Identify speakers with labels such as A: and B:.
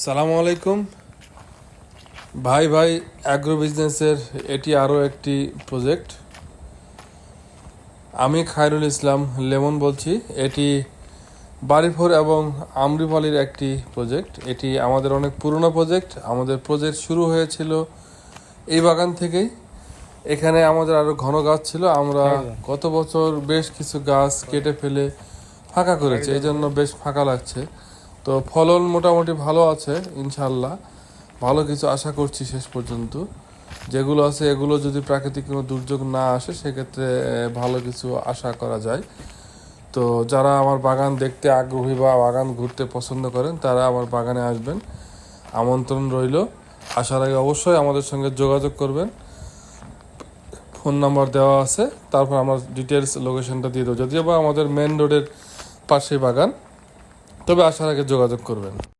A: সালামু আলাইকুম ভাই ভাই অ্যাগ্রো বিজনেসের এটি আরও একটি প্রজেক্ট। আমি খায়রুল ইসলাম লেমন বলছি। এটি বাড়িফোর এবং আমরিপালির একটি প্রজেক্ট। এটি আমাদের অনেক পুরনো প্রজেক্ট। আমাদের প্রজেক্ট শুরু হয়েছিল এই বাগান থেকেই। এখানে আমাদের আরও ঘন গাছ ছিল, আমরা গত বছর বেশ কিছু গাছ কেটে ফেলে ফাঁকা করেছি, এই জন্য বেশ ফাঁকা লাগছে। তো ফলন মোটামুটি ভালো আছে, ইনশাল্লাহ ভালো কিছু আশা করছি শেষ পর্যন্ত। যেগুলো আছে এগুলো যদি প্রাকৃতিক কোনো দুর্যোগ না আসে সেক্ষেত্রে ভালো কিছু আশা করা যায়। তো যারা আমার বাগান দেখতে আগ্রহী বা বাগান ঘুরতে পছন্দ করেন তারা আমার বাগানে আসবেন, আমন্ত্রণ রইল। আসার আগে অবশ্যই আমাদের সঙ্গে যোগাযোগ করবেন, ফোন নাম্বার দেওয়া আছে, তারপর আমার ডিটেলস লোকেশনটা দিয়ে দেবো। যদিও বা আমাদের মেন রোডের পাশেই বাগান, তবে আসার আগে যোগাযোগ করবেন।